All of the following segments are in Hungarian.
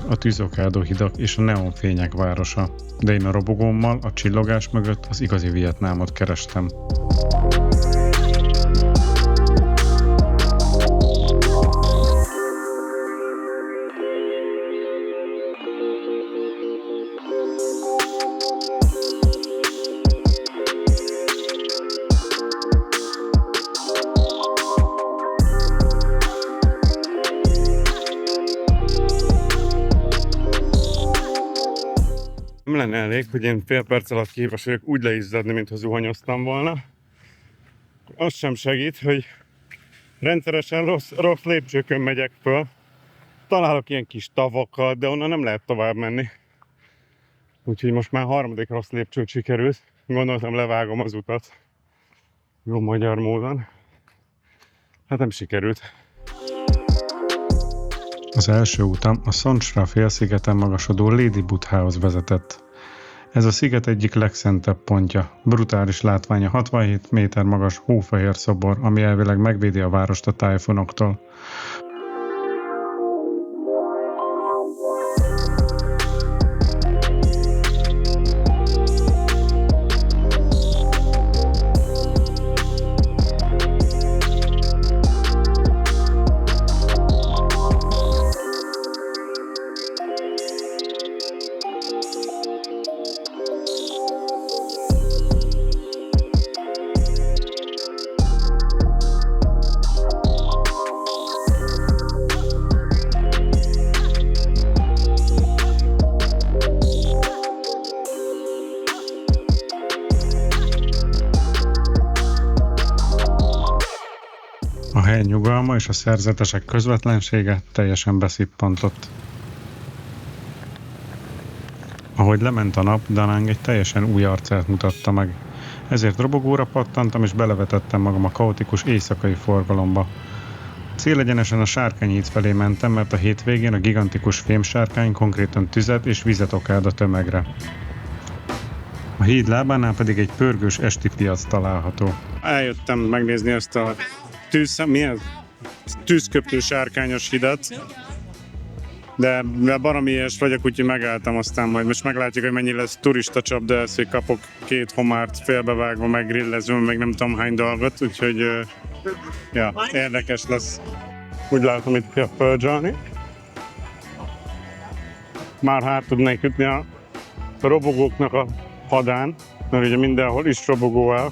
a tűzolkádó hidak és a neonfények városa, de én a robogómmal a csillogás mögött az igazi Vietnámot kerestem. Nem lenne elég, hogy én fél perc alatt képes vagyok úgy leizzadni, mintha zuhanyoztam volna. Az sem segít, hogy rendszeresen rossz lépcsőkön megyek föl. Találok ilyen kis tavakat, de onnan nem lehet tovább menni. Úgyhogy most már harmadik rossz lépcsőt sikerült. Gondoltam, levágom az utat. Jó magyar módon. Hát nem sikerült. Az első utam a Songkhla félszigeten magasodó Lady Buthához vezetett. Ez a sziget egyik legszentebb pontja. Brutális látványa 67 méter magas hófehér szobor, ami elvileg megvédi a várost a tájfunoktól. A hely nyugalma és a szerzetesek közvetlensége teljesen beszippantott. Ahogy lement a nap, Da Nang egy teljesen új arcát mutatta meg. Ezért robogóra pattantam és belevetettem magam a kaotikus éjszakai forgalomba. Célegyenesen a sárkányhíd felé mentem, mert a hétvégén a gigantikus fémsárkány konkrétan tüzet és vizet okád a tömegre. A híd lábánál pedig egy pörgős esti piac található. Eljöttem megnézni ezt a tűzköpő sárkányos hidat, de baromi ilyes vagyok, úgyhogy megálltam, aztán majd most meglátjuk, hogy mennyi lesz turista csapda, ezt, hogy kapok 2 homárt félbevágva, meg grillezve, meg nem tudom hány dolgot, úgyhogy ja, érdekes lesz. Úgy látom, itt kell földzsalni. Már hát tudnék ütni a robogóknak a hadán, mert ugye mindenhol is robogó áll.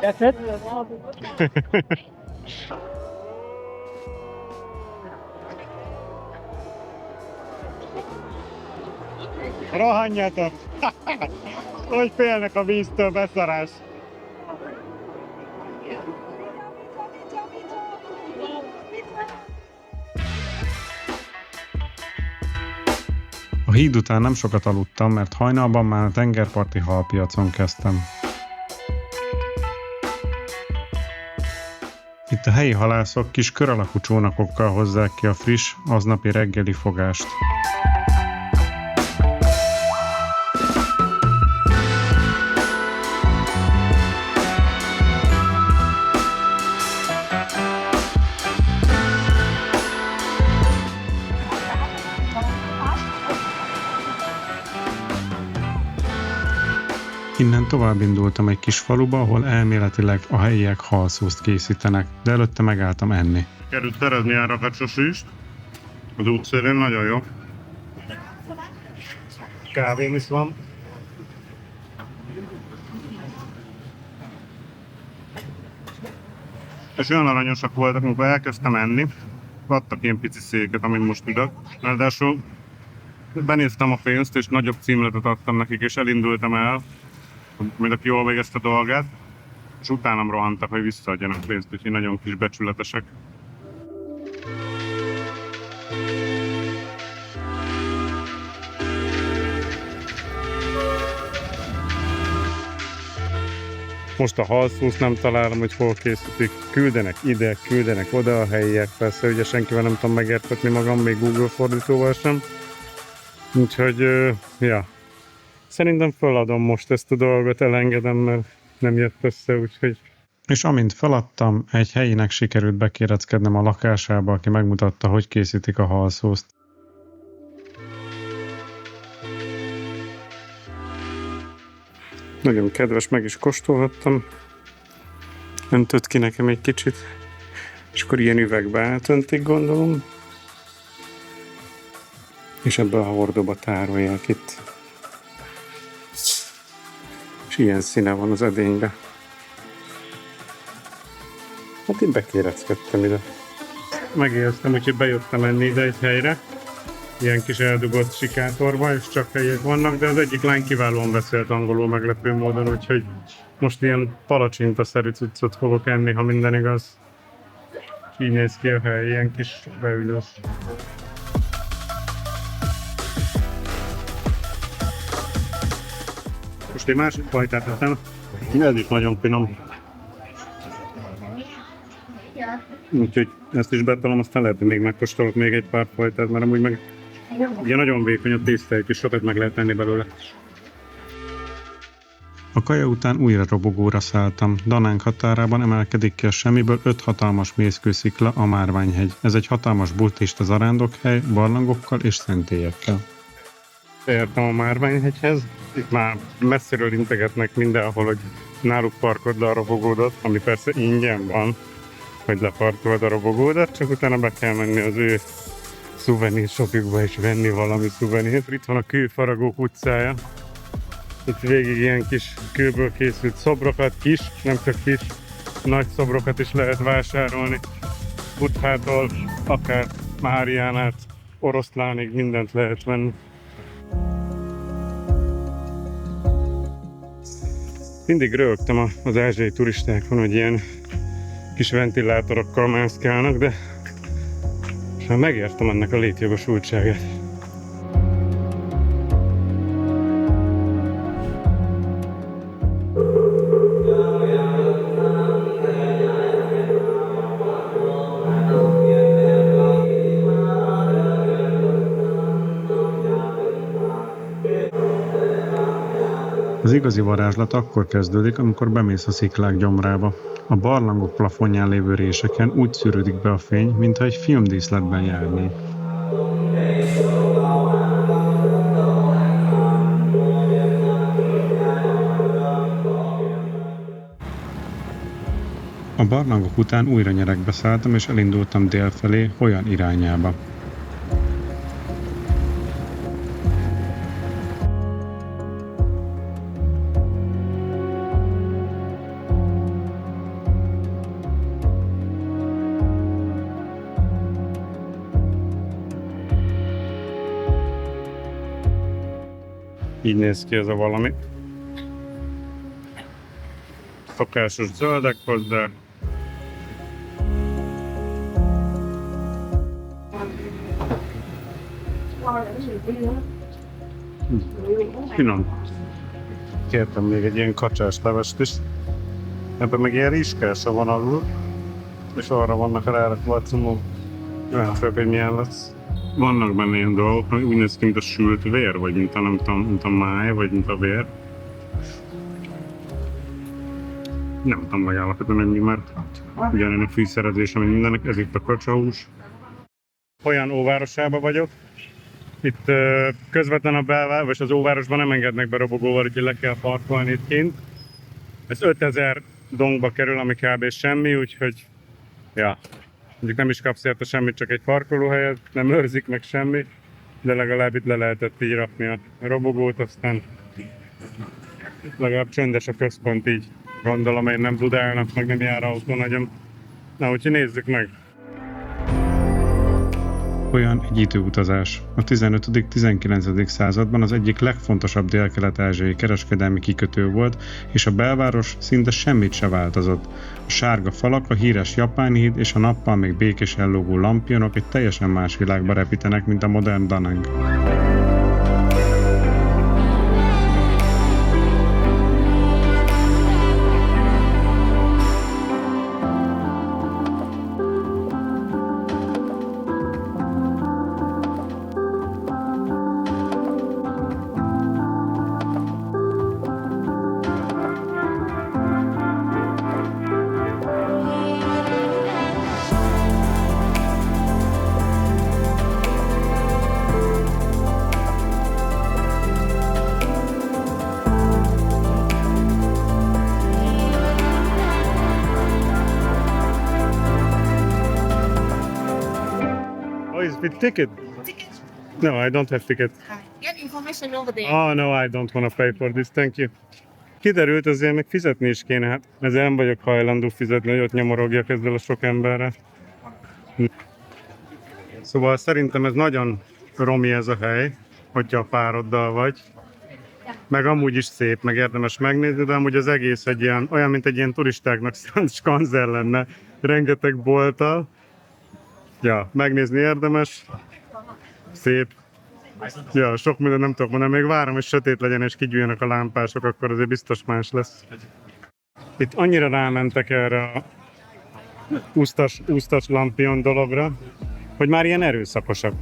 That's it? Rohanjatok! Hogy félnek a víztől, beszarás! A híd után nem sokat aludtam, mert hajnalban már a tengerparti halpiacon kezdtem. Itt a helyi halászok kis kör alakú csónakokkal hozzák ki a friss, aznapi reggeli fogást. Innen tovább indultam egy kis faluba, ahol elméletileg a helyiek halszószt készítenek, de előtte megálltam enni. Került szerezni árakacsos is. Az útszélén nagyon jó. Kávém is van. És olyan aranyosak voltak, amikor elkezdtem enni. Adtak ilyen pici széket, amit most ülök. Ráadásul benéztem a pénzt, és nagyobb címletet adtam nekik, és elindultam el, mint aki jól végezte a dolgát, és utánam rohantak, hogy visszaadjanak pénzt, úgyhogy nagyon kis becsületesek. Most a halszószt nem találom, hogy hol készítik. Küldenek ide, küldenek oda a helyiek. Persze ugye senkivel nem tudom megértetni magam, még Google fordítóval sem. Úgyhogy, ja. Szerintem feladom most ezt a dolgot, elengedem, mert nem jött össze, úgyhogy... És amint feladtam, egy helyinek sikerült bekéreckednem a lakásába, aki megmutatta, hogy készítik a halszószt. Nagyon kedves, meg is kóstolhattam. Öntött ki nekem egy kicsit. És akkor ilyen üvegbe átöntik, gondolom. És ebbe a hordóba tárolják itt. És ilyen színe van az edénybe. Hát én bekéreckedtem ide. Megéreztem, úgyhogy bejöttem enni ide egy helyre. Ilyen kis eldugott sikátorba, és csak helyek vannak, de az egyik lány kiválóan beszélt angolul meglepő módon, úgyhogy most ilyen palacsinta-szerű cuccot fogok enni, ha minden igaz. És így néz ki a hely, ilyen kis beülős. Most egy másik fajtát ettem, ez is nagyon finom. Úgyhogy ezt is betolom, aztán lehet, hogy még megkóstolok még egy pár fajtát, mert amúgy meg ugye nagyon vékony a tésztájuk, és sokat meg lehet tenni belőle. A kaja után újra robogóra szálltam. Danánk határában emelkedik ki a semmiből 5 hatalmas mészkőszikla, a Márványhegy. Ez egy hatalmas buddhista zarándokhely, barlangokkal és szentélyekkel. Értem a Márványhegyhez. Itt már messziről integetnek mindenhol, hogy náluk parkold le a robogódat, ami persze ingyen van, hogy leparkold a robogódat, csak utána be kell menni az ő szuvenír shopjukba és venni valami szuvenírt. Itt van a Kőfaragók utcája. Itt végig ilyen kis kőből készült szobrokat, kis, nem csak kis, nagy szobrokat is lehet vásárolni. Buddhától, akár Máriánát, oroszlánig mindent lehet venni. Mindig rögtem az ázsiai turistákon, hogy ilyen kis ventilátorokkal mászkálnak, de és már megértem ennek a létjogosultságát. Az igazi varázslat akkor kezdődik, amikor bemész a sziklák gyomrába. A barlangok plafonján lévő réseken úgy szűrődik be a fény, mintha egy filmdíszletben járnék. A barlangok után újra nyeregbe szálltam, és elindultam dél felé, Hoyan irányába. Így néz ki ez a valami. Szokásos zöldek hozzá. Finom. Kértem még egy ilyen kacsás levest is. Ebben meg ilyen rizskása van alul. És arra vannak rárakva a cumok. Látszok, hogy milyen lesz. Vannak benne ilyen dolgok, úgy néz ki, mint a sült vér, vagy mint a, nem tudom, mint a máj, vagy mint a vér. Nem tudom megállapítani, hogy mi, mert ugyanilyen a fűszerezés, ami mindennek, ez itt a kacsahús. Olyan óvárosában vagyok. Itt közvetlen a belvár, vagy az óvárosban nem engednek be robogóval, úgyhogy le kell parkolni itt kint. Ez 5000 dongba kerül, ami kb. Semmi, úgyhogy ja. Mondjuk nem is kapsz érte semmit, csak egy parkolóhelyet, nem őrzik meg semmi, de legalább itt le lehetett így rakni a robogót, aztán legalább csöndes a központ, így gondolom, hogy nem dudálnak, meg nem jár autó nagyon. Na, úgyhogy nézzük meg! Olyan egy időutazás. A 15.-19. században az egyik legfontosabb dél-kelet-ázsiai kereskedelmi kikötő volt, és a belváros szinte semmit se változott. A sárga falak, a híres japán híd és a nappal még békésen lógó lampionok egy teljesen más világba repítenek, mint a modern Da Nang. with ticket? Ticket. No, I don't have ticket. Get information over there. Oh, no, I don't want to pay for this, thank you. Kiderült, azért meg fizetni is kéne, hát ezzel nem vagyok hajlandó fizetni, hogy ott nyomorogjak ezzel a sok emberrel. Szóval szerintem ez nagyon romi ez a hely, hogyha a pároddal vagy. Meg amúgy is szép, meg érdemes megnézni, de amúgy az egész egy ilyen, olyan, mint egy ilyen turistáknak szánt skanzen lenne, rengeteg bolttal. Ja, megnézni érdemes, szép. Ja, sok minden nem tudok mondani, még várom, hogy sötét legyen és kigyújjanak a lámpások, akkor azért biztos más lesz. Itt annyira rámentek erre a úsztas lampion dologra, hogy már ilyen erőszakosak.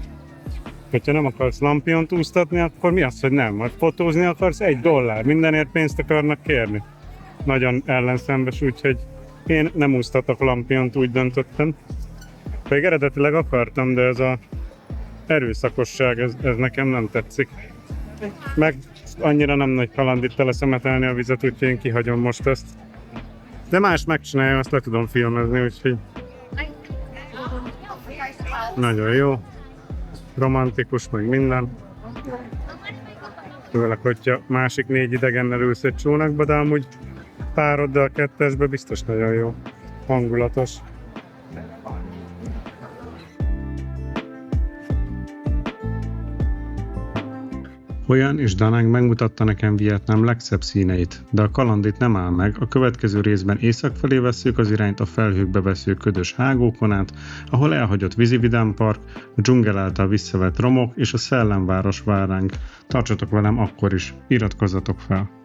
Hogyha nem akarsz lampiont úsztatni, akkor mi az, hogy nem? Vagy fotózni akarsz, $1, mindenért pénzt akarnak kérni. Nagyon ellenszembes, úgyhogy én nem úsztatok lampiont, úgy döntöttem. Pedig eredetileg akartam, de ez a erőszakosság, ez nekem nem tetszik. Meg annyira nem nagy kaland itt teleszemetelni a vizet, úgyhogy én kihagyom most ezt. De más megcsinálja, azt le tudom filmezni, úgyhogy nagyon jó. Romantikus, meg minden. Főleg, hogyha másik 4 idegennel ülsz egy csónakba, de amúgy pároddal kettesbe biztos nagyon jó. Hangulatos. Olyan és Danang megmutatta nekem Vietnám legszebb színeit, de a kaland itt nem áll meg, a következő részben észak felé vesszük az irányt a felhőkbe vesző ködös hágókon át, ahol elhagyott vízividámpark, a dzsungel által visszavett romok és a szellemváros vár ránk. Tartsatok velem akkor is, iratkozzatok fel!